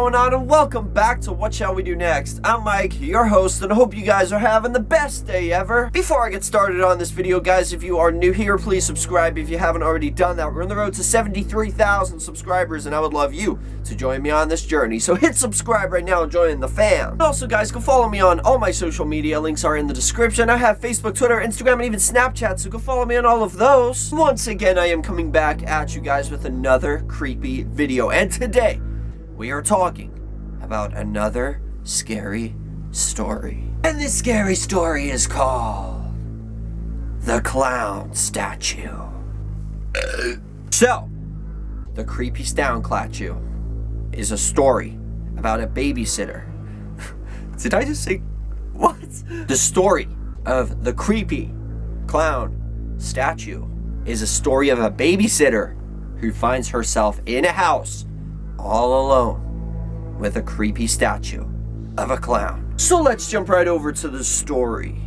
going on, and welcome back to What Shall We Do Next. I'm Mike, your host, and I hope you guys are having the best day ever. Before I get started on this video, guys, if you are new here, please subscribe if you haven't already done that. We're on the road to 73,000 subscribers, and I would love you to join me on this journey. So hit subscribe right now and join the fam. And also, guys, go follow me on all my social media. Links are in the description. I have Facebook, Twitter, Instagram, and even Snapchat, so go follow me on all of those. Once again, I am coming back at you guys with another creepy video, and today we are talking about another scary story. And this scary story is called The Clown Statue. So, the creepy Clown Statue is a story about a babysitter. Did I just say what? The story of the creepy clown statue is a story of a babysitter who finds herself in a house all alone with a creepy statue of a clown. So let's jump right over to the story.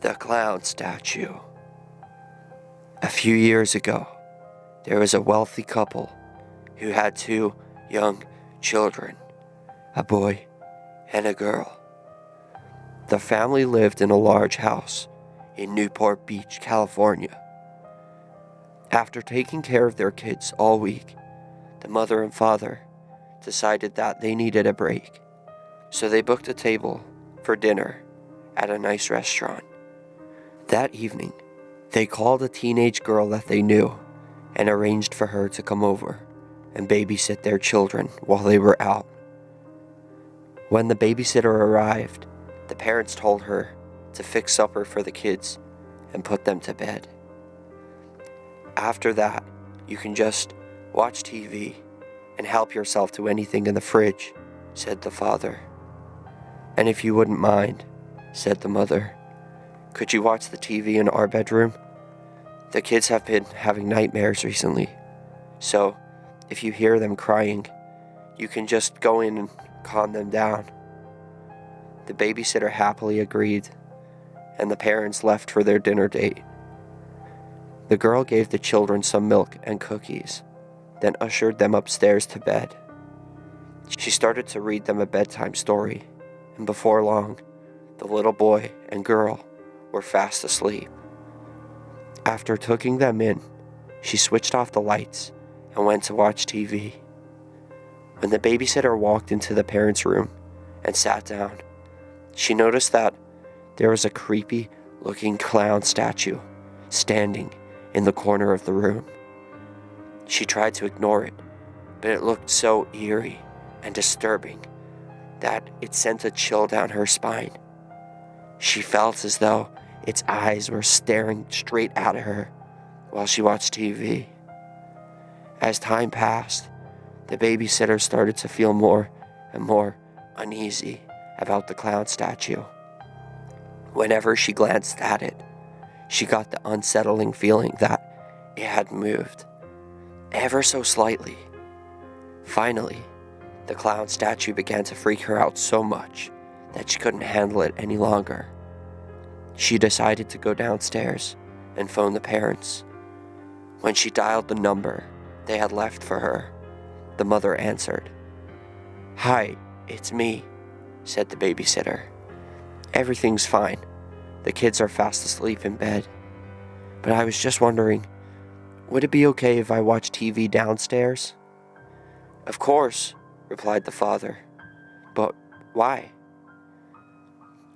The Clown Statue. A few years ago, there was a wealthy couple who had two young children, a boy and a girl. The family lived in a large house in Newport Beach, California. After taking care of their kids all week, the mother and father decided that they needed a break. So they booked a table for dinner at a nice restaurant. That evening, they called a teenage girl that they knew and arranged for her to come over and babysit their children while they were out. When the babysitter arrived, the parents told her to fix supper for the kids and put them to bed. After that, you can just watch TV and help yourself to anything in the fridge, said the father. And if you wouldn't mind, said the mother, could you watch the TV in our bedroom? The kids have been having nightmares recently, so if you hear them crying, you can just go in and calm them down. The babysitter happily agreed, and the parents left for their dinner date. The girl gave the children some milk and cookies, then ushered them upstairs to bed. She started to read them a bedtime story, and before long, the little boy and girl were fast asleep. After tucking them in, she switched off the lights and went to watch TV. When the babysitter walked into the parents' room and sat down, she noticed that there was a creepy-looking clown statue standing in the corner of the room. She tried to ignore it, but it looked so eerie and disturbing that it sent a chill down her spine. She felt as though its eyes were staring straight at her while she watched TV. As time passed, the babysitter started to feel more and more uneasy about the clown statue. Whenever she glanced at it, she got the unsettling feeling that it had moved, ever so slightly. Finally, the clown statue began to freak her out so much that she couldn't handle it any longer. She decided to go downstairs and phone the parents. When she dialed the number they had left for her, the mother answered. "Hi, it's me," said the babysitter. "Everything's fine. The kids are fast asleep in bed. But I was just wondering, would it be okay if I watch TV downstairs?" "Of course," replied the father. "But why?"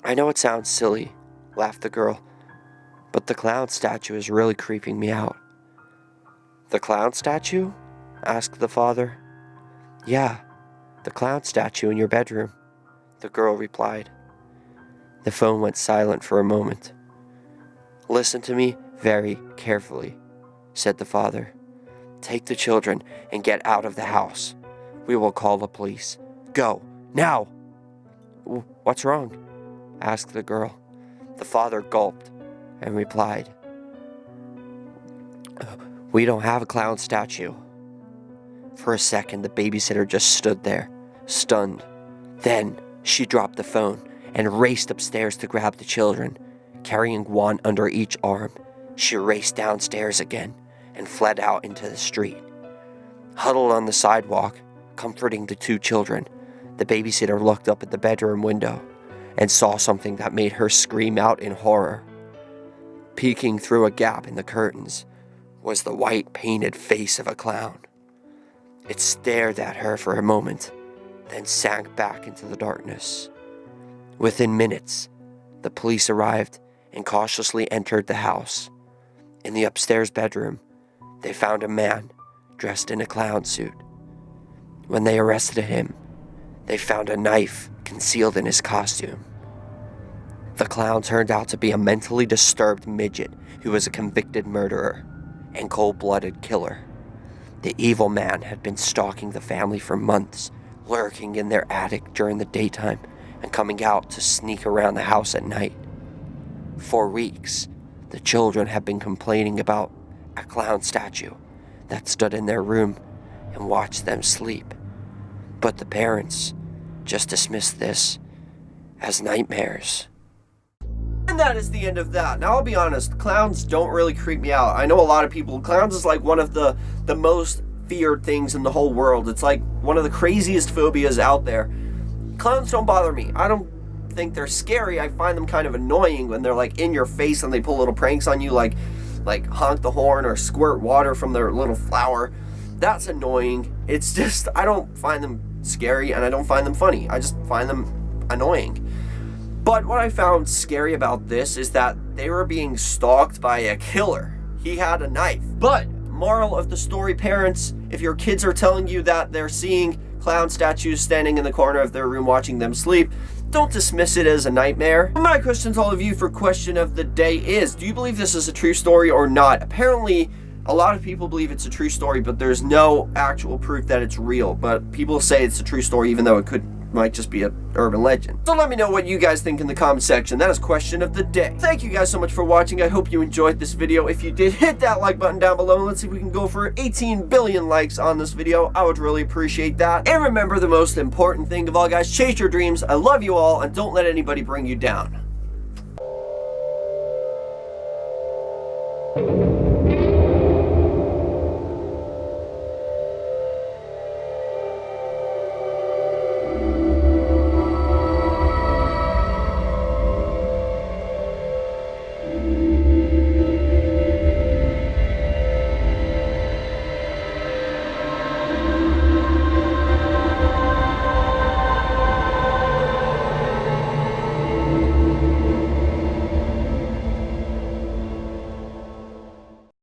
"I know it sounds silly," laughed the girl, "but the clown statue is really creeping me out." "The clown statue?" asked the father. "Yeah, the clown statue in your bedroom," the girl replied. The phone went silent for a moment. "Listen to me very carefully," said the father. "Take the children and get out of the house. We will call the police. Go, now!" "What's wrong?" asked the girl. The father gulped and replied, "We don't have a clown statue." For a second, the babysitter just stood there, stunned. Then she dropped the phone and raced upstairs to grab the children. Carrying one under each arm, she raced downstairs again and fled out into the street. Huddled on the sidewalk, comforting the two children, the babysitter looked up at the bedroom window and saw something that made her scream out in horror. Peeking through a gap in the curtains was the white painted face of a clown. It stared at her for a moment, then sank back into the darkness. Within minutes, the police arrived and cautiously entered the house. In the upstairs bedroom, they found a man dressed in a clown suit. When they arrested him, they found a knife concealed in his costume. The clown turned out to be a mentally disturbed midget who was a convicted murderer and cold-blooded killer. The evil man had been stalking the family for months, lurking in their attic during the daytime and coming out to sneak around the house at night. For weeks, the children had been complaining about a clown statue that stood in their room and watched them sleep. But the parents just dismissed this as nightmares. And that is the end of that. Now, I'll be honest, clowns don't really creep me out. I know a lot of people, clowns is like one of the most feared things in the whole world. It's like one of the craziest phobias out there. Clowns don't bother me. I don't think they're scary. I find them kind of annoying when they're like in your face and they pull little pranks on you, like honk the horn or squirt water from their little flower. That's annoying. It's just, I don't find them scary and I don't find them funny. I just find them annoying. But what I found scary about this is that they were being stalked by a killer. He had a knife. But moral of the story, parents, if your kids are telling you that they're seeing clown statues standing in the corner of their room watching them sleep, don't dismiss it as a nightmare. My question to all of you for question of the day is, do you believe this is a true story or not? Apparently, a lot of people believe it's a true story, but there's no actual proof that it's real. But people say it's a true story even though it might just be an urban legend. So let me know what you guys think in the comment section. That is question of the day. Thank you guys so much for watching. I hope you enjoyed this video. If you did, hit that like button down below and let's see if we can go for 18 billion likes on this video. I would really appreciate that. And remember the most important thing of all, guys, chase your dreams. I love you all and don't let anybody bring you down.